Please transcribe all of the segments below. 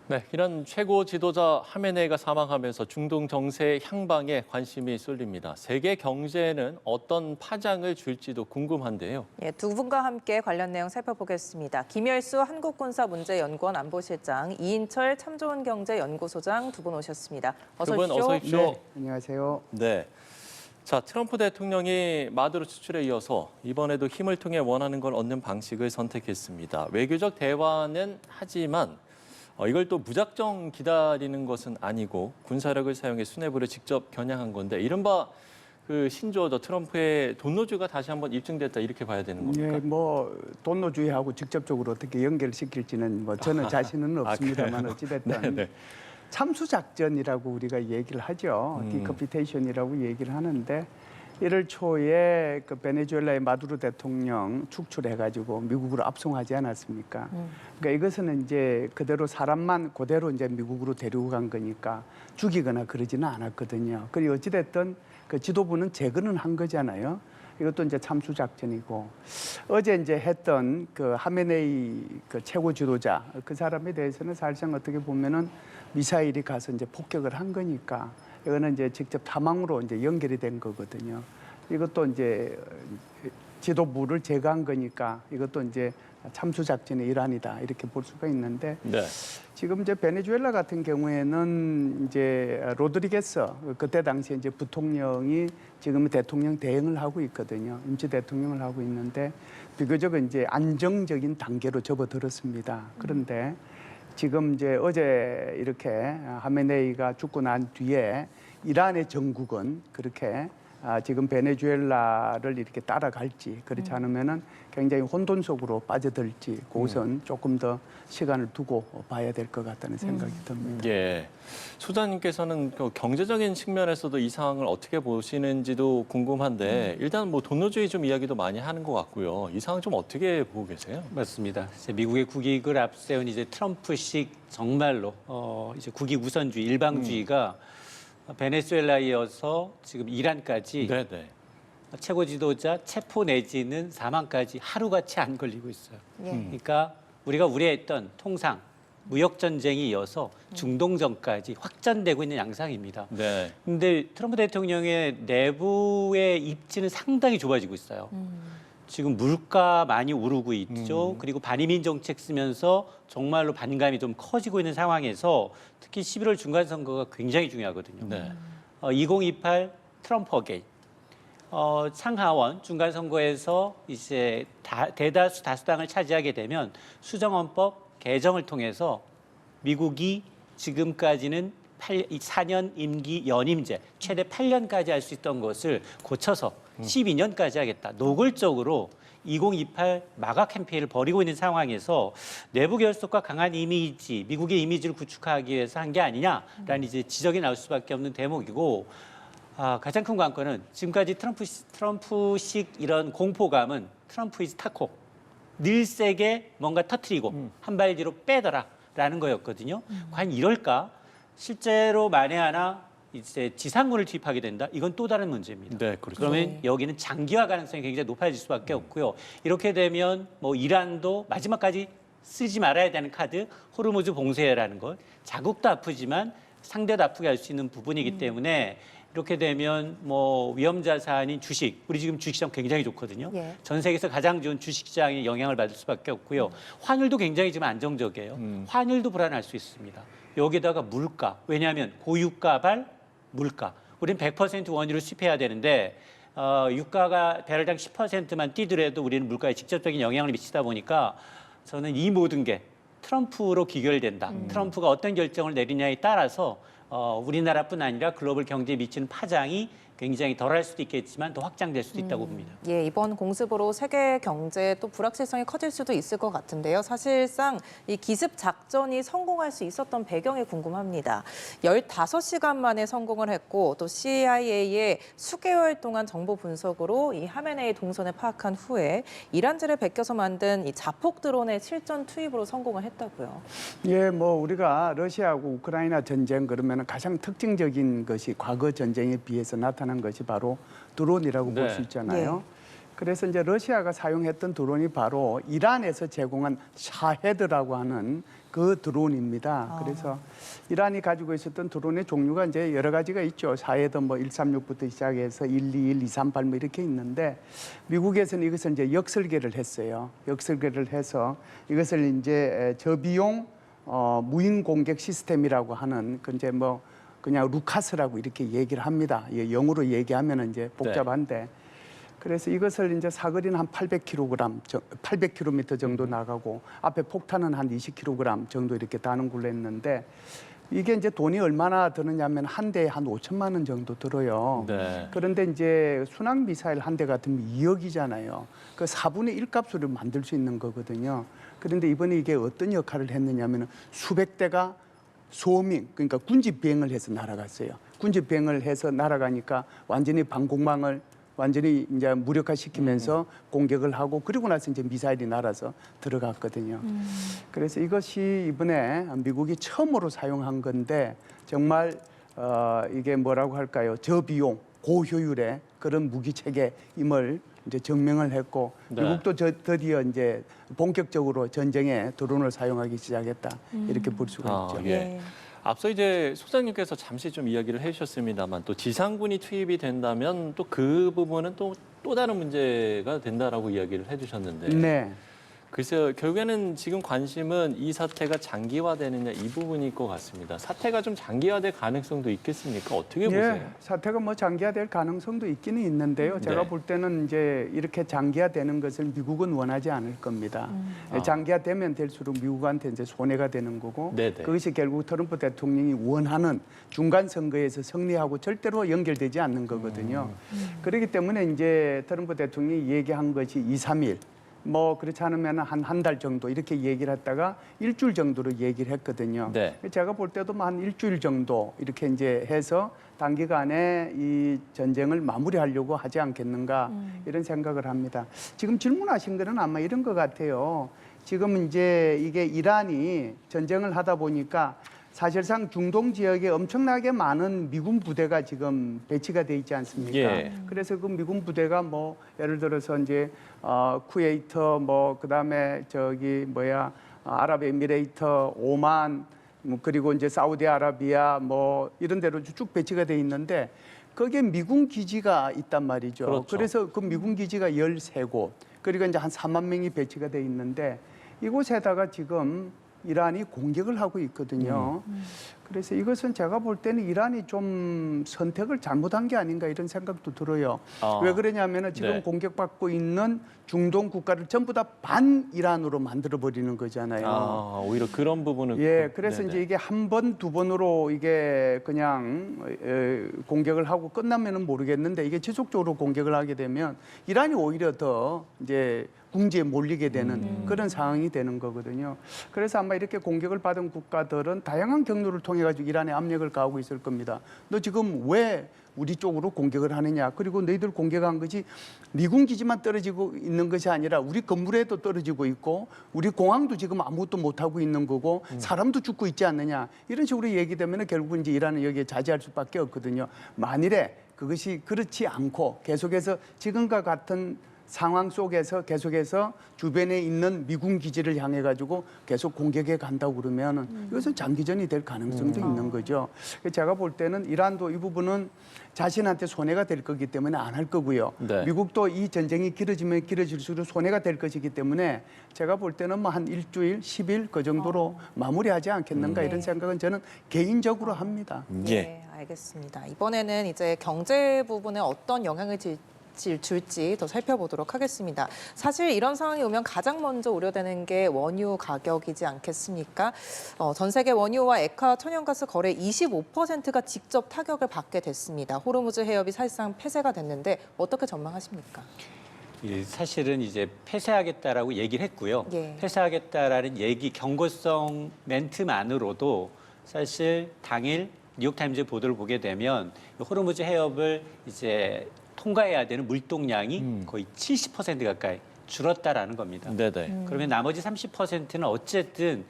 네, 이란 최고 지도자 하메네이가 사망하면서 중동 정세 향방에 관심이 쏠립니다. 세계 경제에는 어떤 파장을 줄지도 궁금한데요. 예, 두 분과 함께 관련 내용 살펴보겠습니다. 김열수 한국군사문제연구원 안보실장, 이인철 참좋은경제연구소장 두 분 오셨습니다. 어서 두 분 오십시오. 어서 오십시오. 네, 안녕하세요. 네. 자, 트럼프 대통령이 마두로 추출에 이어서 이번에도 힘을 통해 원하는 걸 얻는 방식을 선택했습니다. 외교적 대화는 하지만 이걸 또 무작정 기다리는 것은 아니고 군사력을 사용해 수뇌부를 직접 겨냥한 건데 이른바 그 신조어죠. 트럼프의 돈노주가 다시 한번 입증됐다 이렇게 봐야 되는 겁니까? 예, 뭐 돈노주의하고 직접적으로 어떻게 연결시킬지는 뭐 저는 자신은 없습니다만 어찌됐든 네네. 참수작전이라고 우리가 얘기를 하죠. 디커피테이션이라고 얘기를 하는데 1월 초에 그 베네수엘라의 마두로 대통령 축출해가지고 미국으로 압송하지 않았습니까? 그러니까 이것은 이제 그대로 사람만 그대로 이제 미국으로 데리고 간 거니까 죽이거나 그러지는 않았거든요. 그리고 어찌됐든 그 지도부는 재건은 한 거잖아요. 이것도 이제 참수작전이고 어제 이제 했던 그 하메네이 그 최고 지도자 그 사람에 대해서는 사실상 어떻게 보면은 미사일이 가서 이제 폭격을 한 거니까 이거는 이제 직접 사망으로 이제 연결이 된 거거든요. 이것도 이제 지도부를 제거한 거니까 이것도 이제 참수작전의 일환이다 이렇게 볼 수가 있는데 네. 지금 이제 베네수엘라 같은 경우에는 이제 로드리게스 그때 당시에 이제 부통령이 지금 대통령 대행을 하고 있거든요. 임시 대통령을 하고 있는데 비교적 이제 안정적인 단계로 접어들었습니다. 그런데 지금 이제 어제 이렇게 하메네이가 죽고 난 뒤에 이란의 정국은 그렇게 지금 베네수엘라를 이렇게 따라갈지 그렇지 않으면은 굉장히 혼돈 속으로 빠져들지 그것은 조금 더 시간을 두고 봐야 될 것 같다는 생각이 듭니다. 예. 소장님께서는 그 경제적인 측면에서도 이 상황을 어떻게 보시는지도 궁금한데 일단 뭐 돈노주의 좀 이야기도 많이 하는 것 같고요. 이 상황 좀 어떻게 보고 계세요? 맞습니다. 이제 미국의 국익을 앞세운 이제 트럼프식 정말로 이제 국익 우선주의, 일방주의가 베네수엘라에 이어서 지금 이란까지 네네. 최고 지도자 체포 내지는 사망까지 하루같이 안 걸리고 있어요. 예. 그러니까 우리가 우려했던 통상 무역 전쟁이 이어서 중동전까지 확전되고 있는 양상입니다. 네. 근데 트럼프 대통령의 내부의 입지는 상당히 좁아지고 있어요. 지금 물가 많이 오르고 있죠. 그리고 반이민 정책 쓰면서 정말로 반감이 좀 커지고 있는 상황에서 특히 11월 중간선거가 굉장히 중요하거든요. 네. 2028 트럼프 어게인. 상하원 중간선거에서 이제 대다수 다수당을 차지하게 되면 수정헌법 개정을 통해서 미국이 지금까지는 4년 임기 연임제 최대 8년까지 할 수 있던 것을 고쳐서 12년까지 하겠다. 노골적으로 2028 마가 캠페인을 벌이고 있는 상황에서 내부 결속과 강한 이미지, 미국의 이미지를 구축하기 위해서 한 게 아니냐라는 이제 지적이 나올 수밖에 없는 대목이고 가장 큰 관건은 지금까지 트럼프식 이런 공포감은 트럼프 이즈 타코 늘 세게 뭔가 터트리고 한 발 뒤로 빼더라라는 거였거든요. 과연 이럴까? 실제로 만에 하나 이제 지상군을 투입하게 된다. 이건 또 다른 문제입니다. 네, 그렇죠. 그러면 여기는 장기화 가능성이 굉장히 높아질 수밖에 없고요. 이렇게 되면 뭐 이란도 마지막까지 쓰지 말아야 되는 카드 호르무즈 봉쇄라는 걸 자국도 아프지만 상대도 아프게 할 수 있는 부분이기 때문에 이렇게 되면 뭐 위험 자산인 주식, 우리 지금 주식시장 굉장히 좋거든요. 예. 전 세계에서 가장 좋은 주식시장에 영향을 받을 수밖에 없고요. 환율도 굉장히 지금 안정적이에요. 환율도 불안할 수 있습니다. 여기다가 물가, 왜냐하면 고유가발 물가. 우리는 100% 원유를 수입해야 되는데 유가가 배럴당 10%만 뛰더라도 우리는 물가에 직접적인 영향을 미치다 보니까 저는 이 모든 게 트럼프로 귀결된다. 트럼프가 어떤 결정을 내리냐에 따라서 우리나라뿐 아니라 글로벌 경제에 미치는 파장이 굉장히 덜할 수도 있겠지만 더 확장될 수도 있다고 봅니다. 예, 이번 공습으로 세계 경제에 또 불확실성이 커질 수도 있을 것 같은데요. 사실상 이 기습 작전이 성공할 수 있었던 배경이 궁금합니다. 15시간 만에 성공을 했고 또 CIA의 수개월 동안 정보 분석으로 이 하메네이 동선을 파악한 후에 이란제를 베껴서 만든 이 자폭 드론의 실전 투입으로 성공을 했다고요. 예, 뭐 우리가 러시아하고 우크라이나 전쟁 그러면 가장 특징적인 것이 과거 전쟁에 비해서 나타난 것이 바로 드론이라고 볼 수 있잖아요. 그래서 이제 러시아가 사용했던 드론이 바로 이란에서 제공한 샤헤드라고 하는 그 그 드론입니다. 그래서 이란이 가지고 있었던 드론의 종류가 이제 여러 가지가 있죠. 사해도 뭐 136부터 시작해서 121, 238 뭐 이렇게 있는데 미국에서는 이것을 이제 역설계를 했어요. 역설계를 해서 이것을 이제 저비용 무인 공격 시스템이라고 하는 그 이제 뭐 그냥 루카스라고 이렇게 얘기를 합니다. 영어로 얘기하면 이제 복잡한데. 그래서 이것을 이제 사거리는 한 800km 정도 나가고 앞에 폭탄은 한 20kg 정도 이렇게 다는 걸로 했는데 이게 이제 돈이 얼마나 드느냐면 한 대에 한 5천만 원 정도 들어요. 네. 그런데 이제 순항 미사일 한 대 같으면 2억이잖아요. 그 4분의 1 값으로 만들 수 있는 거거든요. 그런데 이번에 이게 어떤 역할을 했느냐면 수백 대가 소밍, 그러니까 군지 비행을 해서 날아갔어요. 군지 비행을 해서 날아가니까 완전히 방공망을 완전히 이제 무력화시키면서 공격을 하고 그리고 나서 이제 미사일이 날아서 들어갔거든요. 그래서 이것이 이번에 미국이 처음으로 사용한 건데 정말 이게 뭐라고 할까요? 저비용, 고효율의 그런 무기 체계임을 이제 증명을 했고 네. 미국도 드디어 이제 본격적으로 전쟁에 드론을 사용하기 시작했다 이렇게 볼 수가 있죠. 예. 앞서 이제 소장님께서 잠시 좀 이야기를 해주셨습니다만 또 지상군이 투입이 된다면 또 그 부분은 또 다른 문제가 된다라고 이야기를 해주셨는데 네. 글쎄요, 결국에는 지금 관심은 이 사태가 장기화되느냐 이 부분일 것 같습니다. 사태가 좀 장기화될 가능성도 있겠습니까? 어떻게 보세요? 예, 사태가 뭐 장기화될 가능성도 있기는 있는데요. 제가 네. 볼 때는 이제 이렇게 장기화되는 것을 미국은 원하지 않을 겁니다. 장기화되면 될수록 미국한테 이제 손해가 되는 거고 네네. 그것이 결국 트럼프 대통령이 원하는 중간 선거에서 승리하고 절대로 연결되지 않는 거거든요. 그렇기 때문에 이제 트럼프 대통령이 얘기한 것이 2, 3일 뭐 그렇지 않으면 한 달 정도 이렇게 얘기를 했다가 일주일 정도로 얘기를 했거든요. 네. 제가 볼 때도 뭐 한 일주일 정도 이렇게 이제 해서 단기간에 이 전쟁을 마무리하려고 하지 않겠는가 이런 생각을 합니다. 지금 질문하신 거는 아마 이런 것 같아요. 지금 이제 이게 이란이 전쟁을 하다 보니까 사실상 중동 지역에 엄청나게 많은 미군 부대가 지금 배치가 돼 있지 않습니까? 예. 그래서 그 미군 부대가 뭐 예를 들어서 이제 쿠웨이트 뭐 그다음에 저기 뭐야 아랍에미레이트, 오만 뭐 그리고 이제 사우디아라비아 뭐 이런 데로 쭉 배치가 돼 있는데 거기에 미군 기지가 있단 말이죠. 그렇죠. 그래서 그 미군 기지가 13곳 그리고 이제 한 4만 명이 배치가 돼 있는데 이곳에다가 지금 이란이 공격을 하고 있거든요. 그래서 이것은 제가 볼 때는 이란이 좀 선택을 잘못한 게 아닌가 이런 생각도 들어요. 왜 그러냐면은 지금 네. 공격받고 있는 중동 국가를 전부 다 반 이란으로 만들어 버리는 거잖아요. 오히려 그런 부분은 예, 그래서 네네. 이제 이게 한 번, 두 번으로 이게 그냥 공격을 하고 끝나면은 모르겠는데 이게 지속적으로 공격을 하게 되면 이란이 오히려 더 이제 궁지에 몰리게 되는 그런 상황이 되는 거거든요. 그래서 아마 이렇게 공격을 받은 국가들은 다양한 경로를 통해 가지고 이란에 압력을 가하고 있을 겁니다. 너 지금 왜 우리 쪽으로 공격을 하느냐? 그리고 너희들 공격한 것이 미군 기지만 떨어지고 있는 것이 아니라 우리 건물에도 떨어지고 있고 우리 공항도 지금 아무것도 못 하고 있는 거고 사람도 죽고 있지 않느냐? 이런 식으로 얘기되면 결국은 이제 이란은 여기에 자제할 수밖에 없거든요. 만일에 그것이 그렇지 않고 계속해서 지금과 같은 상황 속에서 계속해서 주변에 있는 미군 기지를 향해 가지고 계속 공격해 간다고 그러면 이것은 장기전이 될 가능성도 있는 거죠. 제가 볼 때는 이란도 이 부분은 자신한테 손해가 될 거기 때문에 안 할 거고요. 네. 미국도 이 전쟁이 길어지면 길어질수록 손해가 될 것이기 때문에 제가 볼 때는 뭐 한 일주일, 10일 그 정도로 마무리하지 않겠는가 이런 생각은 저는 개인적으로 합니다. 예. 네, 알겠습니다. 이번에는 이제 경제 부분에 어떤 영향을 줄지 더 살펴보도록 하겠습니다. 사실 이런 상황이 오면 가장 먼저 우려되는 게 원유 가격이지 않겠습니까? 전 세계 원유와 액화 천연가스 거래 25%가 직접 타격을 받게 됐습니다. 호르무즈 해협이 사실상 폐쇄가 됐는데 어떻게 전망하십니까? 사실은 이제 폐쇄하겠다라고 얘기를 했고요. 예. 폐쇄하겠다라는 얘기 경고성 멘트만으로도 사실 당일 뉴욕타임즈 보도를 보게 되면 호르무즈 해협을 이제 통과해야 되는 물동량이 거의 70% 가까이 줄었다라는 겁니다. 네네. 그러면 나머지 30%는 어쨌든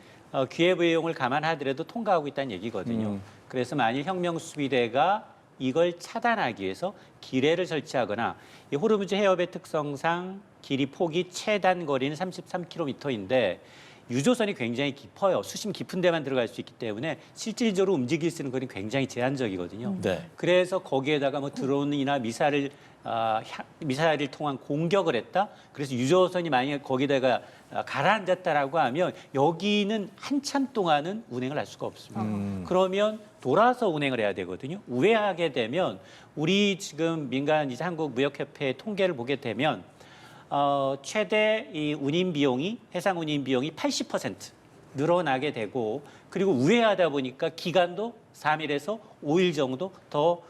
기회비용을 감안하더라도 통과하고 있다는 얘기거든요. 그래서 만일 혁명수비대가 이걸 차단하기 위해서 기뢰를 설치하거나 이 호르무즈 해협의 특성상 길이 폭이 최단 거리는 33km인데 유조선이 굉장히 깊어요. 수심 깊은 데만 들어갈 수 있기 때문에 실질적으로 움직일 수 있는 거는 굉장히 제한적이거든요. 네. 그래서 거기에다가 뭐 드론이나 미사일을 통한 공격을 했다. 그래서 유조선이 만약에 거기다가 가라앉았다라고 하면 여기는 한참 동안은 운행을 할 수가 없습니다. 그러면 돌아서 운행을 해야 되거든요. 우회하게 되면 우리 지금 민간 이제 한국무역협회 통계를 보게 되면 최대 이 운임 비용이 해상 운임 비용이 80% 늘어나게 되고 그리고 우회하다 보니까 기간도 3일에서 5일 정도 더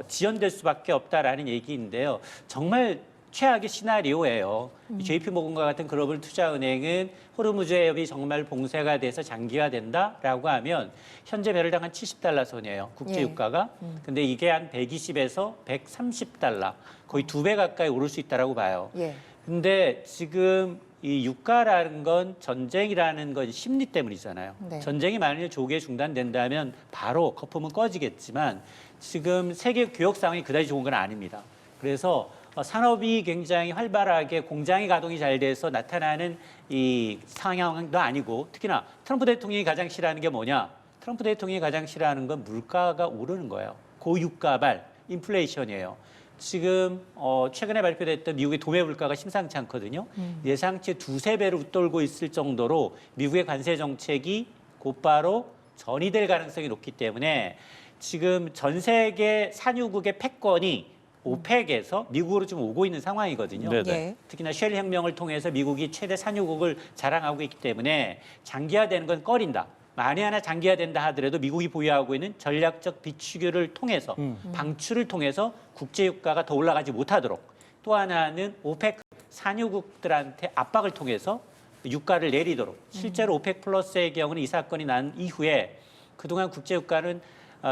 지연될 수밖에 없다라는 얘기인데요. 정말 최악의 시나리오예요. JP모건과 같은 글로벌 투자은행은 호르무즈 해협이 정말 봉쇄가 돼서 장기화된다라고 하면 현재 배럴당 한 $70 선이에요. 국제 유가가. 근데 이게 한 120에서 130달러, 거의 2배 가까이 오를 수 있다라고 봐요. 예. 근데 지금 이 유가라는 건 전쟁이라는 건 심리 때문이잖아요. 네. 전쟁이 만약에 조기에 중단된다면 바로 거품은 꺼지겠지만 지금 세계 교역 상황이 그다지 좋은 건 아닙니다. 그래서 산업이 굉장히 활발하게 공장이 가동이 잘 돼서 나타나는 이 상황도 아니고 특히나 트럼프 대통령이 가장 싫어하는 게 뭐냐? 트럼프 대통령이 가장 싫어하는 건 물가가 오르는 거예요. 고유가발, 인플레이션이에요. 지금 최근에 발표됐던 미국의 도매 물가가 심상치 않거든요. 예상치 2~3배로 웃돌고 있을 정도로 미국의 관세 정책이 곧바로 전이될 가능성이 높기 때문에 지금 전 세계 산유국의 패권이 오펙에서 미국으로 좀 오고 있는 상황이거든요. 네네. 예. 특히나 쉘 혁명을 통해서 미국이 최대 산유국을 자랑하고 있기 때문에 장기화되는 건 꺼린다. 만에 하나 장기화된다 하더라도 미국이 보유하고 있는 전략적 비축유를 통해서 방출을 통해서 국제유가가 더 올라가지 못하도록 또 하나는 오펙 산유국들한테 압박을 통해서 유가를 내리도록 실제로 오펙 플러스의 경우는 이 사건이 난 이후에 그동안 국제유가는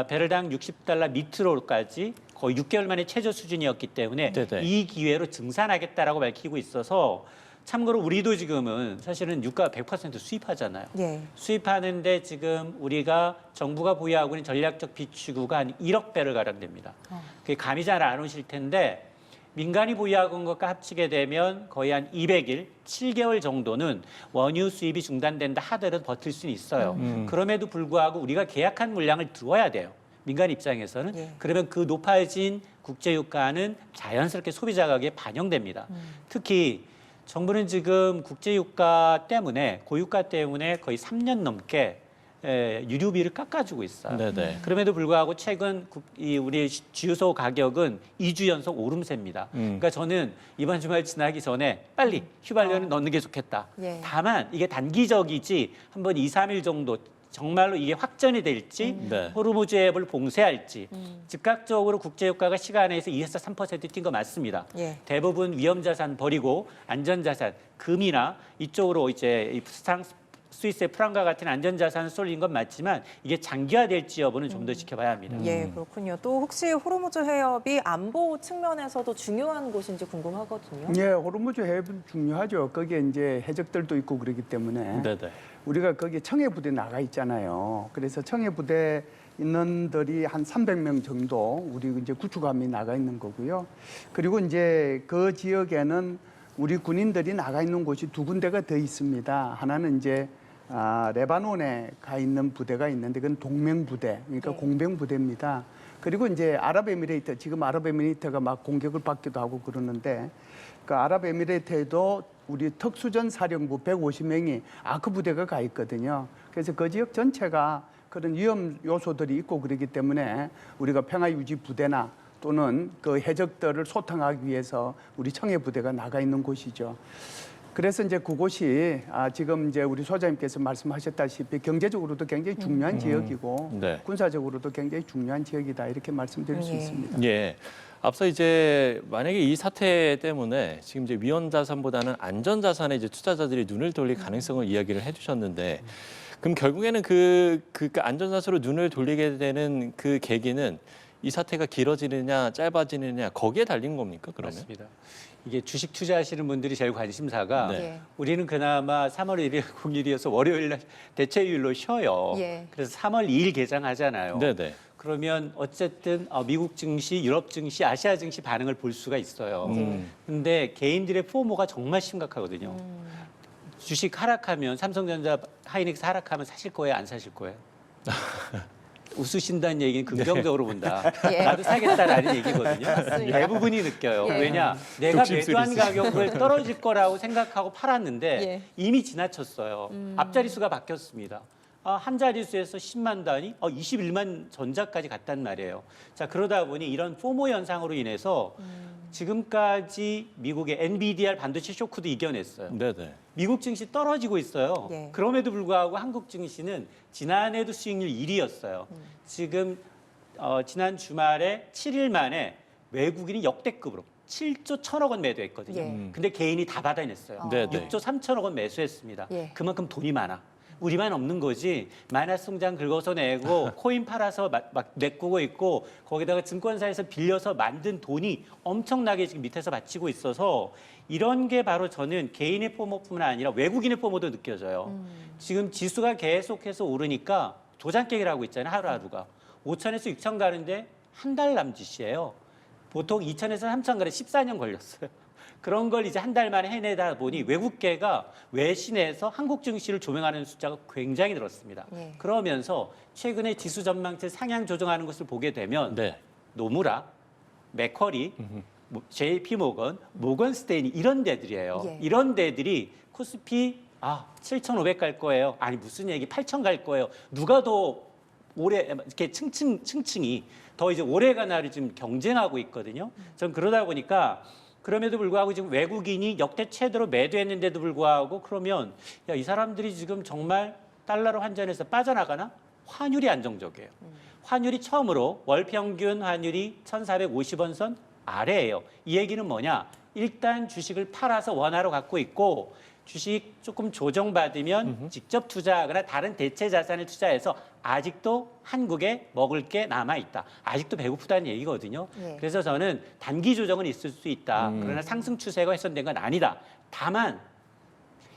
배럴당 $60 밑으로까지 거의 6개월 만에 최저 수준이었기 때문에 네네. 이 기회로 증산하겠다라고 밝히고 있어서 참고로 우리도 지금은 사실은 유가 100% 수입하잖아요. 예. 수입하는데 지금 우리가 정부가 보유하고 있는 전략적 비축유가 한 1억 배를 가량됩니다. 그게 감이 잘 안 오실 텐데 민간이 보유하고 있는 것과 합치게 되면 거의 한 200일, 7개월 정도는 원유 수입이 중단된다 하더라도 버틸 수는 있어요. 그럼에도 불구하고 우리가 계약한 물량을 들어야 돼요. 민간 입장에서는. 예. 그러면 그 높아진 국제유가는 자연스럽게 소비자 가격에 반영됩니다. 특히 정부는 지금 국제유가 때문에 고유가 때문에 거의 3년 넘게 유류비를 깎아주고 있어요. 네네. 그럼에도 불구하고 최근 우리 주유소 가격은 2주 연속 오름세입니다. 그러니까 저는 이번 주말 지나기 전에 빨리 휘발유는 넣는 게 좋겠다. 예. 다만 이게 단기적이지 한번 2~3일 정도 정말로 이게 확전이 될지 네. 호르무즈 해협을 봉쇄할지 즉각적으로 국제유가가 시간에서 2에서 3% 뛴 거 맞습니다. 예. 대부분 위험자산 버리고 안전자산, 금이나 이쪽으로 이제 이 스위스의 프랑과 같은 안전자산을 쏠린 건 맞지만 이게 장기화될지 여부는 좀 더 지켜봐야 합니다. 예, 그렇군요. 또 혹시 호르무즈 해협이 안보 측면에서도 중요한 곳인지 궁금하거든요. 예, 호르무즈 해협은 중요하죠. 거기에 이제 해적들도 있고 그러기 때문에 네네. 우리가 거기 청해 부대 나가 있잖아요. 그래서 청해 부대 인원들이 한 300명 정도 우리 이제 구축함이 나가 있는 거고요. 그리고 이제 그 지역에는 우리 군인들이 나가 있는 곳이 2군데가 더 있습니다. 하나는 이제 레바논에 가 있는 부대가 있는데 그건 동맹 부대, 그러니까 네. 공병 부대입니다. 그리고 이제 아랍에미레이트, 지금 아랍에미레이트가 막 공격을 받기도 하고 그러는데 그 아랍에미레이트에도 우리 특수전 사령부 150명이 아크 부대가 가 있거든요. 그래서 그 지역 전체가 그런 위험 요소들이 있고 그러기 때문에 우리가 평화유지 부대나 또는 그 해적들을 소탕하기 위해서 우리 청해 부대가 나가 있는 곳이죠. 그래서 이제 그곳이 지금 이제 우리 소장님께서 말씀하셨다시피 경제적으로도 굉장히 중요한 지역이고 네. 군사적으로도 굉장히 중요한 지역이다 이렇게 말씀드릴 수 예. 있습니다. 예. 앞서 이제 만약에 이 사태 때문에 지금 이제 위험 자산보다는 안전 자산에 이제 투자자들이 눈을 돌릴 가능성을 이야기를 해주셨는데, 그럼 결국에는 그 안전 자산으로 눈을 돌리게 되는 그 계기는 이 사태가 길어지느냐 짧아지느냐 거기에 달린 겁니까? 그러면? 맞습니다. 이게 주식 투자하시는 분들이 제일 관심사가 네. 예. 우리는 그나마 3월 1일 공휴일이어서 월요일 날 대체휴일로 쉬어요. 예. 그래서 3월 2일 개장하잖아요. 네네. 그러면 어쨌든 미국 증시, 유럽 증시, 아시아 증시 반응을 볼 수가 있어요. 근데 개인들의 포모가 정말 심각하거든요. 주식 하락하면 삼성전자, 하이닉스 하락하면 사실 거예요, 안 사실 거예요? 웃으신다는 얘기는 긍정적으로 본다. 예. 나도 사겠다라는 얘기거든요. 맞습니다. 대부분이 느껴요. 예. 왜냐, 내가 욕심술이 매도한 있으시죠. 가격을 떨어질 거라고 생각하고 팔았는데 예. 이미 지나쳤어요. 앞자리수가 바뀌었습니다. 한 자릿수에서 10만 단위, 21만 전자까지 갔단 말이에요. 자, 그러다 보니 이런 포모 현상으로 인해서 지금까지 미국의 NVIDIA 반도체 쇼크도 이겨냈어요. 네네. 미국 증시 떨어지고 있어요. 예. 그럼에도 불구하고 한국 증시는 지난해도 수익률 1위였어요. 지금 지난 주말에 7일 만에 외국인이 역대급으로 7조 1천억 원 매도했거든요. 예. 근데 개인이 다 받아냈어요. 네네. 6조 3천억 원 매수했습니다. 예. 그만큼 돈이 많아. 우리만 없는 거지. 마이너스 통장 긁어서 내고 코인 팔아서 막 메꾸고 있고 거기다가 증권사에서 빌려서 만든 돈이 엄청나게 지금 밑에서 받치고 있어서 이런 게 바로 저는 개인의 포모뿐만 아니라 외국인의 포모도 느껴져요. 지금 지수가 계속해서 오르니까 도장 깨기를 하고 있잖아요. 하루하루가. 5천에서 6천 가는데 한 달 남짓이에요. 보통 2천에서 3천 가는데 14년 걸렸어요. 그런 걸 이제 한 달 만에 해내다 보니 외국계가 외신에서 한국 증시를 조명하는 숫자가 굉장히 늘었습니다. 예. 그러면서 최근에 지수 전망치 상향 조정하는 것을 보게 되면 네. 노무라, 맥커리, JP 모건, 모건 스테이니 이런 데들이에요. 예. 이런 데들이 코스피 7,500 갈 거예요. 아니 무슨 얘기 8,000 갈 거예요. 누가 더 올해 이렇게 층층이 더 이제 올해가 나를 지금 경쟁하고 있거든요. 전 그러다 보니까 그럼에도 불구하고 지금 외국인이 역대 최대로 매도했는데도 불구하고 그러면 야, 이 사람들이 지금 정말 달러로 환전해서 빠져나가나? 환율이 안정적이에요. 환율이 처음으로 월 평균 환율이 1,450원 선 아래예요. 이 얘기는 뭐냐? 일단 주식을 팔아서 원화로 갖고 있고 주식 조금 조정받으면 직접 투자하거나 다른 대체 자산을 투자해서 아직도 한국에 먹을 게 남아있다. 아직도 배고프다는 얘기거든요. 예. 그래서 저는 단기 조정은 있을 수 있다. 그러나 상승 추세가 훼손된 건 아니다. 다만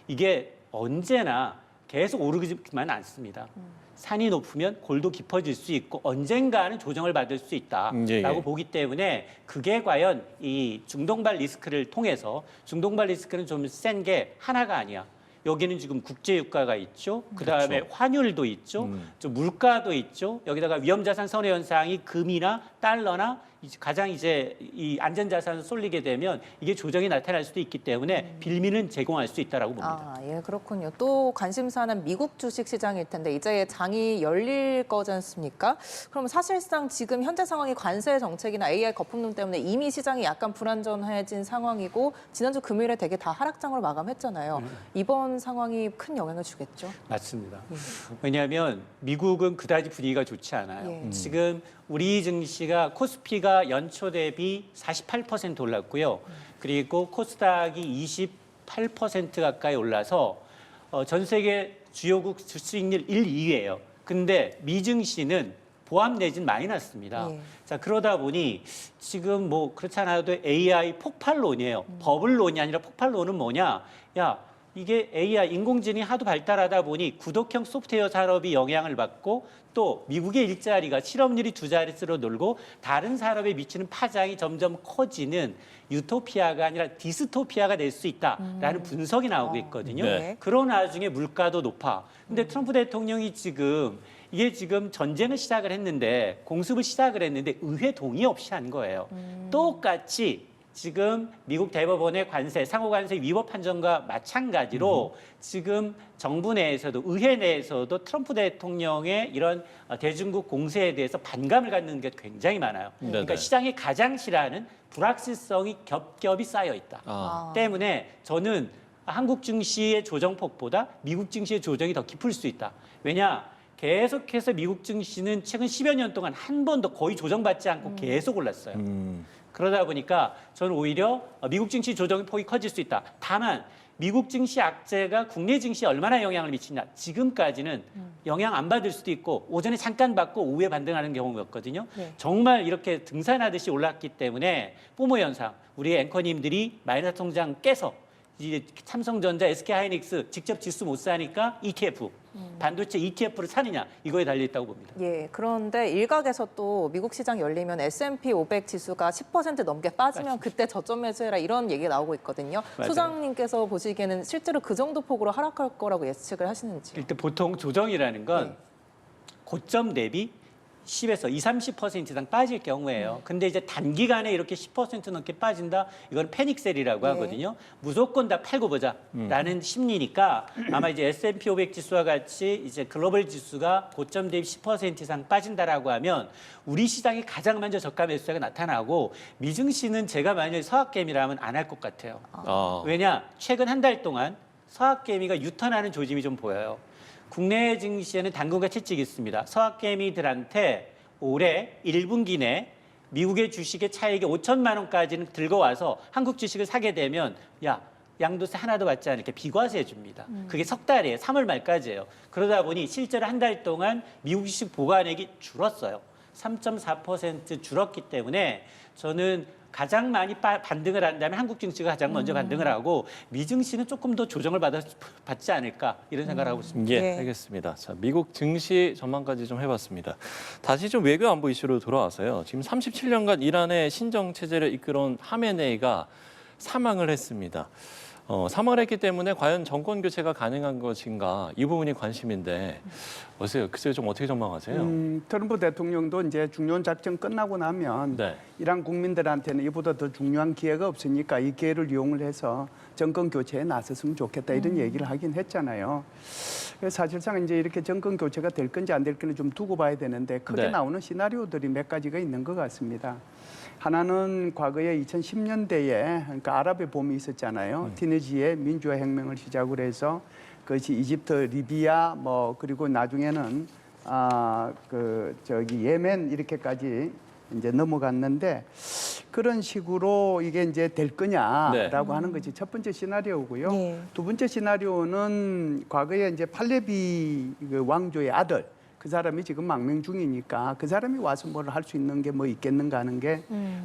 이게 언제나 계속 오르지만 않습니다. 산이 높으면 골도 깊어질 수 있고 언젠가는 조정을 받을 수 있다라고 예, 예. 보기 때문에 그게 과연 이 중동발 리스크를 통해서 중동발 리스크는 좀 센 게 하나가 아니야. 여기는 지금 국제유가가 있죠. 그다음에 환율도 있죠. 좀 물가도 있죠. 여기다가 위험자산 선호 현상이 금이나 달러나 가장 이제 이 안전자산을 쏠리게 되면 이게 조정이 나타날 수도 있기 때문에 빌미는 제공할 수 있다라고 봅니다. 예, 그렇군요. 또 관심사는 미국 주식 시장일 텐데 이제 장이 열릴 거지 않습니까? 그럼 사실상 지금 현재 상황이 관세 정책이나 AI 거품론 때문에 이미 시장이 약간 불안전해진 상황이고 지난주 금요일에 되게 다 하락장으로 마감했잖아요. 이번 상황이 큰 영향을 주겠죠? 맞습니다. 왜냐하면 미국은 그다지 분위기가 좋지 않아요. 예. 지금 우리 증시가 코스피가 연초 대비 48% 올랐고요. 그리고 코스닥이 28% 가까이 올라서 전 세계 주요국 수익률 1, 2위예요. 근데 미 증시는 보합 내진 많이 났습니다. 예. 자, 그러다 보니 지금 뭐 그렇지 않아도 AI 폭발론이에요. 버블론이 아니라 폭발론은 뭐냐? 야, 이게 AI 인공지능이 하도 발달하다 보니 구독형 소프트웨어 산업이 영향을 받고 또 미국의 일자리가 실업률이 2자릿수로 늘고 다른 산업에 미치는 파장이 점점 커지는 유토피아가 아니라 디스토피아가 될 수 있다라는 분석이 나오고 있거든요. 네. 그런 와중에 물가도 높아. 근데 트럼프 대통령이 이게 지금 전쟁을 시작을 했는데 공습을 시작을 했는데 의회 동의 없이 한 거예요. 똑같이 지금 미국 대법원의 관세, 상호관세 위법 판정과 마찬가지로 지금 정부 내에서도 의회 내에서도 트럼프 대통령의 이런 대중국 공세에 대해서 반감을 갖는 게 굉장히 많아요. 그러니까 네네. 시장이 가장 싫어하는 불확실성이 겹겹이 쌓여 있다. 때문에 저는 한국 증시의 조정폭보다 미국 증시의 조정이 더 깊을 수 있다. 왜냐? 계속해서 미국 증시는 최근 10여 년 동안 한 번도 거의 조정받지 않고 계속 올랐어요. 그러다 보니까 저는 오히려 미국 증시 조정의 폭이 커질 수 있다. 다만 미국 증시 악재가 국내 증시에 얼마나 영향을 미치냐. 지금까지는 영향 안 받을 수도 있고 오전에 잠깐 받고 오후에 반등하는 경우였거든요. 네. 정말 이렇게 등산하듯이 올랐기 때문에 포모 현상, 우리 앵커님들이 마이너스 통장 깨서 이제 삼성전자, SK하이닉스 직접 지수 못 사니까 ETF, 반도체 ETF를 사느냐 이거에 달려 있다고 봅니다. 예, 그런데 일각에서 또 미국 시장 열리면 S&P 500 지수가 10% 넘게 빠지면 그때 저점 매수해라 이런 얘기가 나오고 있거든요. 맞아요. 소장님께서 보시기에는 실제로 그 정도 폭으로 하락할 거라고 예측을 하시는지. 일단 보통 조정이라는 건 네. 고점 대비 10에서 20, 30% 이상 빠질 경우에요. 근데 이제 단기간에 이렇게 10% 넘게 빠진다? 이건 패닉셀이라고 네. 하거든요. 무조건 다 팔고 보자라는 심리니까 아마 이제 S&P 500 지수와 같이 이제 글로벌 지수가 고점 대비 10% 이상 빠진다라고 하면 우리 시장이 가장 먼저 저가 매수세가 나타나고 미증시는 제가 만약에 서학개미라면 안 할 것 같아요. 왜냐? 최근 한 달 동안 서학개미가 유턴하는 조짐이 좀 보여요. 국내 증시에는 당근과 채찍이 있습니다. 서학개미들한테 올해 1분기 내 미국의 주식의 차익이 5천만 원까지는 들고 와서 한국 주식을 사게 되면 야 양도세 하나도 받지 않을게 비과세 줍니다. 그게 석 달이에요. 3월 말까지예요. 그러다 보니 실제로 한 달 동안 미국 주식 보관액이 줄었어요. 3.4% 줄었기 때문에 저는 가장 많이 반등을 한다면 한국 증시가 가장 먼저 반등을 하고 미증시는 조금 더 조정을 받지 않을까 이런 생각을 하고 있습니다. 예, 네. 알겠습니다. 자, 미국 증시 전망까지 좀 해봤습니다. 다시 좀 외교 안보 이슈로 돌아와서요. 지금 37년간 이란의 신정 체제를 이끌어온 하메네이가 사망을 했습니다. 사망을 했기 때문에 과연 정권 교체가 가능한 것인가 이 부분이 관심인데 어세요? 글쎄요, 좀 어떻게 전망하세요? 트럼프 대통령도 이제 중요한 작전 끝나고 나면 네. 이란 국민들한테는 이보다 더 중요한 기회가 없으니까 이 기회를 이용을 해서 정권 교체에 나섰으면 좋겠다 이런 얘기를 하긴 했잖아요. 그래서 사실상 이제 이렇게 정권 교체가 될 건지 안 될 건지 좀 두고 봐야 되는데 크게 네. 나오는 시나리오들이 몇 가지가 있는 것 같습니다. 하나는 과거에 2010년대에 그러니까 아랍의 봄이 있었잖아요. 튀니지의 민주화 혁명을 시작으로 해서 그것이 이집트, 리비아 뭐 그리고 나중에는 예멘 이렇게까지 이제 넘어갔는데 그런 식으로 이게 이제 될 거냐라고 하는 것이 첫 번째 시나리오고요. 네. 두 번째 시나리오는 과거에 이제 팔레비 그 왕조의 아들 그 사람이 지금 망명 중이니까 그 사람이 와서 뭘 할 수 있는 게 뭐 있겠는가 하는 게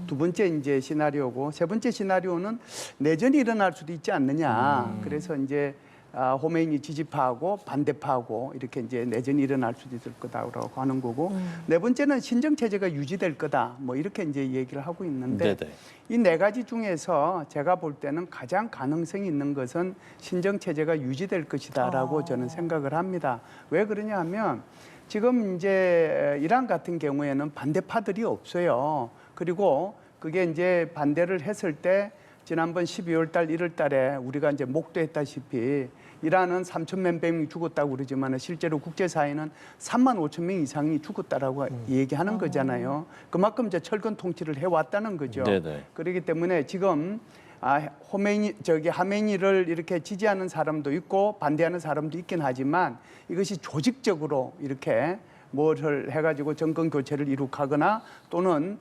두 번째 이제 시나리오고 세 번째 시나리오는 내전이 일어날 수도 있지 않느냐. 그래서 이제 호메이니 지지파하고 반대파하고 이렇게 이제 내전이 일어날 수도 있을 거다라고 하는 거고 네 번째는 신정 체제가 유지될 거다. 뭐 이렇게 이제 얘기를 하고 있는데 네네. 이 네 가지 중에서 제가 볼 때는 가장 가능성이 있는 것은 신정 체제가 유지될 것이다라고 저는 생각을 합니다. 왜 그러냐 하면 지금 이제 이란 같은 경우에는 반대파들이 없어요. 그리고 그게 이제 반대를 했을 때 지난번 12월 달, 1월 달에 우리가 이제 목도했다시피 이란은 3천 몇 명이 죽었다고 그러지만 실제로 국제사회는 3만 5천 명 이상이 죽었다라고 얘기하는 거잖아요. 그만큼 이제 철권 통치를 해왔다는 거죠. 네네. 그렇기 때문에 지금 하메니를 이렇게 지지하는 사람도 있고 반대하는 사람도 있긴 하지만 이것이 조직적으로 이렇게 뭐를 해가지고 정권 교체를 이룩하거나 또는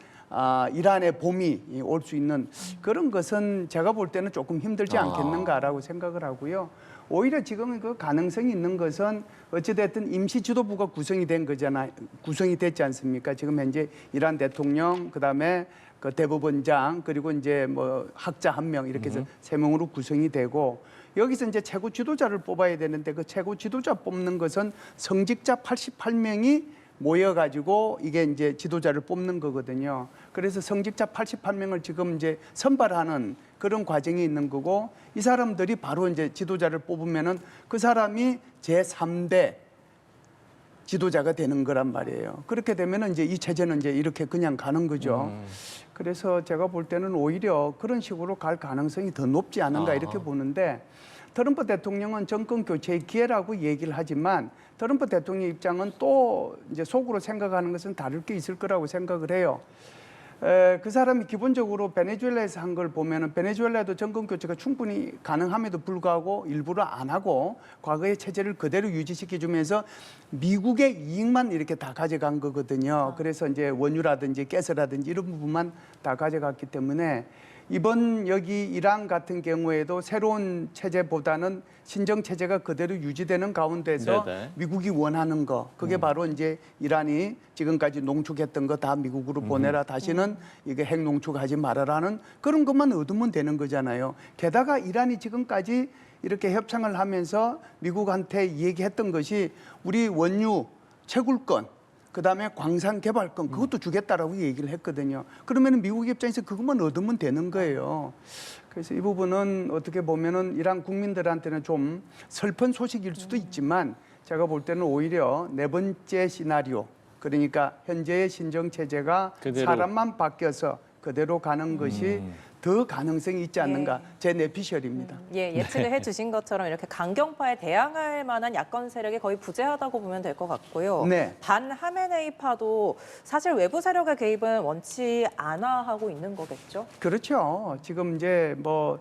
이란의 봄이 올 수 있는 그런 것은 제가 볼 때는 조금 힘들지 않겠는가라고 생각을 하고요. 오히려 지금 그 가능성이 있는 것은 어찌됐든 임시 지도부가 구성이 된 거잖아요. 구성이 됐지 않습니까? 지금 현재 이란 대통령, 그다음에 그 대법원장, 그리고 이제 뭐 학자 1명 이렇게 해서 3명으로 구성이 되고 여기서 이제 최고 지도자를 뽑아야 되는데 그 최고 지도자 뽑는 것은 성직자 88명이 모여가지고 이게 이제 지도자를 뽑는 거거든요. 그래서 성직자 88명을 지금 이제 선발하는 그런 과정이 있는 거고 이 사람들이 바로 이제 지도자를 뽑으면은 그 사람이 제3대 지도자가 되는 거란 말이에요. 그렇게 되면은 이제 이 체제는 이제 이렇게 그냥 가는 거죠. 그래서 제가 볼 때는 오히려 그런 식으로 갈 가능성이 더 높지 않은가 이렇게 보는데 트럼프 대통령은 정권 교체의 기회라고 얘기를 하지만 트럼프 대통령 입장은 또 이제 속으로 생각하는 것은 다를 게 있을 거라고 생각을 해요. 그 사람이 기본적으로 베네수엘라에서 한 걸 보면은 베네수엘라도 정권 교체가 충분히 가능함에도 불구하고 일부러 안 하고 과거의 체제를 그대로 유지시켜주면서 미국의 이익만 이렇게 다 가져간 거거든요. 그래서 이제 원유라든지 가스라든지 이런 부분만 다 가져갔기 때문에 이번 여기 이란 같은 경우에도 새로운 체제보다는 신정 체제가 그대로 유지되는 가운데서 네네. 미국이 원하는 거 그게 바로 이제 이란이 지금까지 농축했던 거 다 미국으로 보내라 다시는 이게 핵 농축하지 말아라는 그런 것만 얻으면 되는 거잖아요. 게다가 이란이 지금까지 이렇게 협상을 하면서 미국한테 얘기했던 것이 우리 원유 채굴권 그다음에 광산 개발권 그것도 주겠다라고 얘기를 했거든요. 그러면 미국 입장에서 그것만 얻으면 되는 거예요. 그래서 이 부분은 어떻게 보면은 이란 국민들한테는 좀 슬픈 소식일 수도 있지만 제가 볼 때는 오히려 네 번째 시나리오 그러니까 현재의 신정 체제가 그대로. 사람만 바뀌어서 그대로 가는 것이 더 가능성이 있지 않는가 제 내피셜입니다. 예, 예측을 해주신 것처럼 이렇게 강경파에 대항할 만한 야권 세력이 거의 부재하다고 보면 될 것 같고요. 네. 반 하메네이파도 사실 외부 세력의 개입은 원치 않아 하고 있는 거겠죠? 그렇죠. 지금 이제 뭐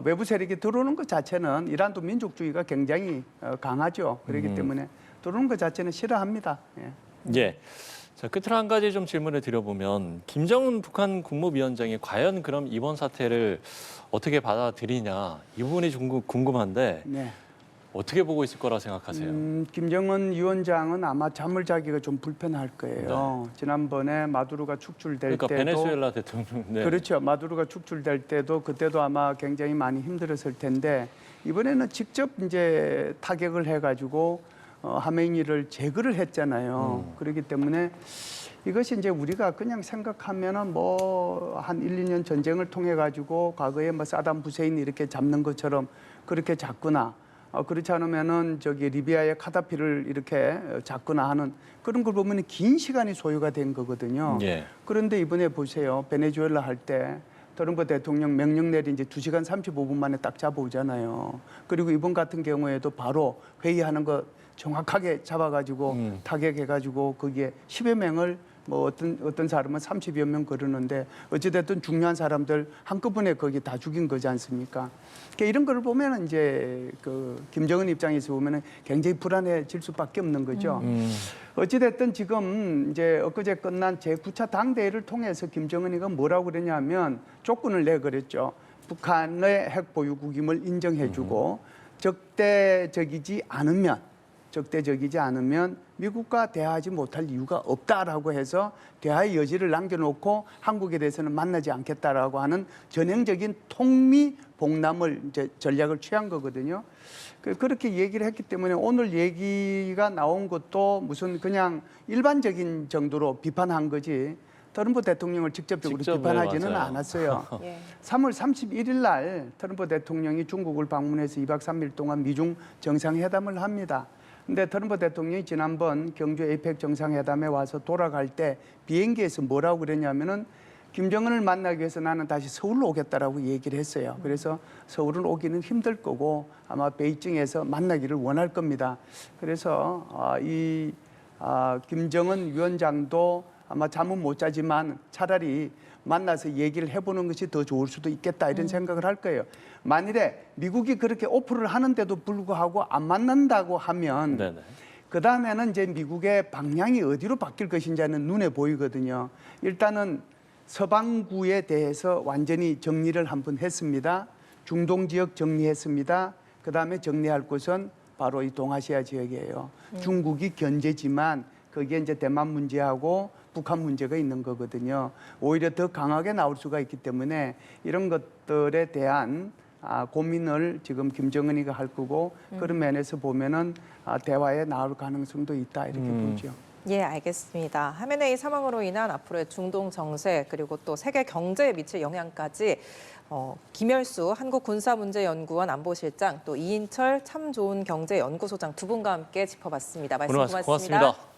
외부 세력이 들어오는 것 자체는 이란도 민족주의가 굉장히 강하죠. 그렇기 때문에 들어오는 것 자체는 싫어합니다. 예. 예. 자, 끝으로 한 가지 좀 질문을 드려보면 김정은 북한 국무위원장이 과연 그럼 이번 사태를 어떻게 받아들이냐 이 부분이 좀 궁금한데 네. 어떻게 보고 있을 거라 생각하세요? 김정은 위원장은 아마 잠을 자기가 좀 불편할 거예요. 지난번에 마두로가 축출될 그러니까 때도 베네수엘라 대통령 네. 그렇죠. 마두로가 축출될 때도 그때도 아마 굉장히 많이 힘들었을 텐데 이번에는 직접 이제 타격을 해가지고 하메니를 제거를 했잖아요. 그렇기 때문에 이것이 이제 우리가 그냥 생각하면은 뭐 한 1, 2년 전쟁을 통해 가지고 과거에 뭐 사담 후세인 이렇게 잡는 것처럼 그렇게 잡거나 그렇지 않으면은 저기 리비아의 카다피를 이렇게 잡거나 하는 그런 걸 보면 긴 시간이 소요가 된 거거든요. 예. 그런데 이번에 보세요. 베네수엘라 할 때 트럼프 대통령 명령 내린 이제 2시간 35분 만에 딱 잡아오잖아요. 그리고 이번 같은 경우에도 바로 회의하는 거 정확하게 잡아가지고 타격해가지고 거기에 10여 명을 뭐 어떤 사람은 30여 명 그러는데 어찌됐든 중요한 사람들 한꺼번에 거기 다 죽인 거지 않습니까? 그러니까 이런 걸 보면은 이제 그 김정은 입장에서 보면은 굉장히 불안해질 수밖에 없는 거죠. 어찌됐든 지금 이제 엊그제 끝난 제9차 당대회를 통해서 김정은이가 뭐라고 그러냐면 조건을 내걸었죠. 북한의 핵 보유국임을 인정해주고 적대적이지 않으면 미국과 대화하지 못할 이유가 없다라고 해서 대화의 여지를 남겨놓고 한국에 대해서는 만나지 않겠다라고 하는 전형적인 통미봉남을 이제 전략을 취한 거거든요. 그렇게 얘기를 했기 때문에 오늘 얘기가 나온 것도 무슨 그냥 일반적인 정도로 비판한 거지 트럼프 대통령을 직접적으로 비판하지는 맞아요. 않았어요. 예. 3월 31일 날 트럼프 대통령이 중국을 방문해서 2박 3일 동안 미중 정상회담을 합니다. 근데 트럼프 대통령이 지난번 경주 에이펙 정상회담에 와서 돌아갈 때 비행기에서 뭐라고 그랬냐면은 김정은을 만나기 위해서 나는 다시 서울로 오겠다라고 얘기를 했어요. 그래서 서울을 오기는 힘들 거고 아마 베이징에서 만나기를 원할 겁니다. 그래서 김정은 위원장도 아마 잠은 못 자지만 차라리 만나서 얘기를 해보는 것이 더 좋을 수도 있겠다 이런 생각을 할 거예요. 만일에 미국이 그렇게 오프를 하는데도 불구하고 안 만난다고 하면 네네. 그 다음에는 이제 미국의 방향이 어디로 바뀔 것인지는 눈에 보이거든요. 일단은 서방구에 대해서 완전히 정리를 한번 했습니다. 중동 지역 정리했습니다. 그 다음에 정리할 곳은 바로 이 동아시아 지역이에요. 중국이 견제지만 거기에 이제 대만 문제하고 북한 문제가 있는 거거든요. 오히려 더 강하게 나올 수가 있기 때문에 이런 것들에 대한 고민을 지금 김정은이가 할 거고 그런 면에서 보면은 대화에 나올 가능성도 있다 이렇게 보죠. 예, 알겠습니다. 하메네이 사망으로 인한 앞으로의 중동 정세 그리고 또 세계 경제에 미칠 영향까지 김열수 한국군사문제연구원 안보실장 또 이인철 참 좋은 경제연구소장 두 분과 함께 짚어봤습니다. 말씀 오늘 고맙습니다. 고맙습니다.